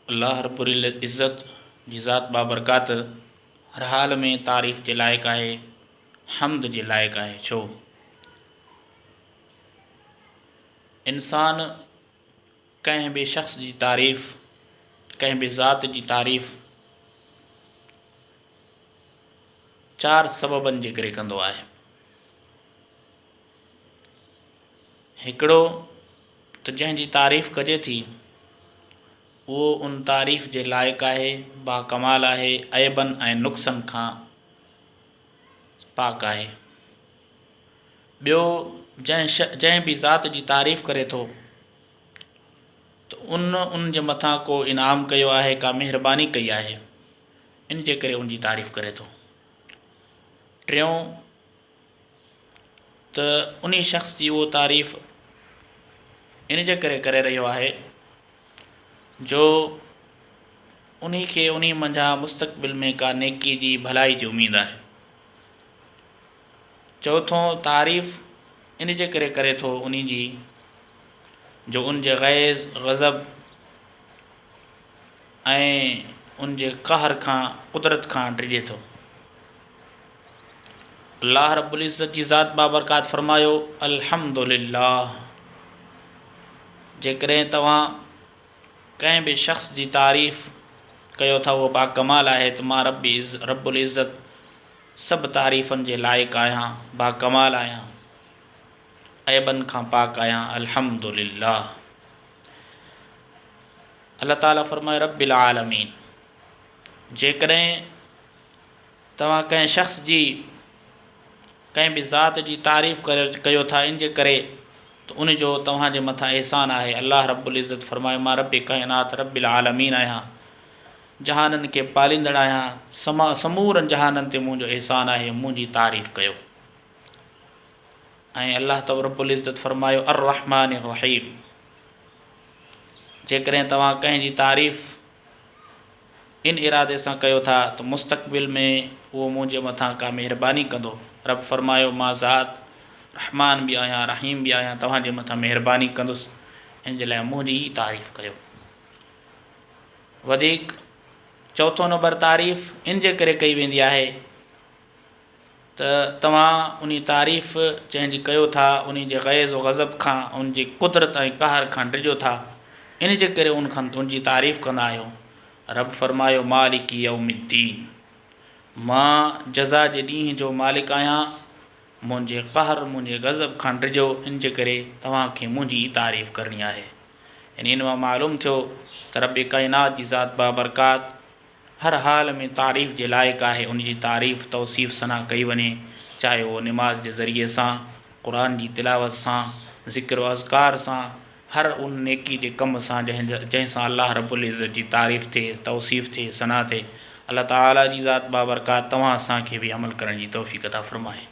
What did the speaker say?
अल्लाह रब्बुल इज़्ज़त जी ज़ात बाबरकात हर हाल में तारीफ़ जे लाइक़ु आहे, हम्द जे लाइक़ु आहे। छो इंसान कंहिं बि शख़्स जी तारीफ़, कंहिं बि ज़ात जी तारीफ़ चार सबबनि जे करे कंदो आहे। हिकिड़ो त जंहिंजी तारीफ़ कजे थी उहो उन तारीफ़ जे लाइक़ु आहे, बाकमाल आहे, ऐबनि ऐं नुक़्सनि खां पाक आहे। ॿियो, जंहिं बि ज़ात जी तारीफ़ करे थो त उन जे मथां को इनाम कयो आहे, का महिरबानी कई आहे, इन जे करे उन जी तारीफ़ करे थो। टियों त उन शख़्स जी उहो तारीफ़ इन जे करे रहियो आहे जो उन खे उन मंझां मुस्तक़बिल में का नेकी जी भलाई जी उमेदु आहे। चौथों, तारीफ़ इन जे करे थो उन जी जो उन जे गैज़, ग़ज़ब ऐं उन जे क़हर खां, कुदरत खां डिॼे थो। अल्लाह रब्बुल इज़्ज़त जी ज़ात बाबरकात फ़रमायो, अल्हम्दुलिल्लाह। जेकॾहिं तव्हां कंहिं बि शख़्स जी तारीफ़ कयो था उहो बाकमाल आहे त मां रब्बुल इज़्ज़त सभु तारीफ़नि जे लाइक़ु आहियां, बाकमाल आहियां, ऐबनि खां पाक आहियां। अल्हम्दुलिल्लाह। अल्लाह ताला फ़रमाए रब्बिल आलमीन। जेकॾहिं तव्हां कंहिं शख़्स जी, कंहिं बि ज़ात जी तारीफ़ कयो था इन जे करे त उन जो तव्हांजे मथां एहसान आहे। अल्लाह रब्बुल इज़्ज़त फ़रमाए मां रब्बे काइनात रब्बिल आलमीन आहियां, जहाननि खे पालींदड़ आहियां, समूरनि जहाननि ते मुंहिंजो एहसान आहे, मुंहिंजी तारीफ़ कयो। ऐं अल्लाह रब्बुल इज़्ज़त फ़रमायो अर्रहमान अर्रहीम। जेकॾहिं तव्हां कंहिंजी तारीफ़ इन इरादे सां कयो था त मुस्तक़बिल में उहो मुंहिंजे मथां का महिरबानी कंदो। रब फ़रमायो मां ज़ात रहमान बि आहियां, रहीम बि आहियां, तव्हांजे मथां महिरबानी कंदुसि, इन जे लाइ मुंहिंजी ई तारीफ़ कयो। वधीक चौथों नंबर, तारीफ़ इन जे करे कई वेंदी आहे त तव्हां उन तारीफ़ जंहिंजी कयो था उन जे गैज़ व ग़ज़ब खां, उन जी कुदरत ऐं क़हर खां डिॼो था, इन जे करे उन जी तारीफ़ कंदा आहियो। रब फ़रमायो मालिकी यौमिद्दीन। मां जज़ा जे ॾींहं जो मालिक आहियां, मुंहिंजे क़हर, मुंहिंजे ग़ज़ब खां डिॼो, इन जे करे तव्हांखे मुंहिंजी ई तारीफ़ करणी आहे। इन मां मालूम थियो त रब काइनात जी ज़ात बाबरकात हर हाल में तारीफ़ जे लाइक़ु आहे। उन जी तारीफ़ तौसीफ़ सना कई वञे, चाहे उहो निमाज़ जे ज़रिए सां, क़ुरान जी तिलावत सां, ज़िक्र व अज़कार सां, हर उन नेकी जे कम सां जंहिंसां अल्लाह रब्बुल इज़्ज़त जी तारीफ़ थिए, तौसीफ़ थिए, सना थिए। अल्लाह ताला जी ज़ात बाबरकात तव्हां असांखे बि अमल करण जी तौफ़ीक़ अता फ़रमाए।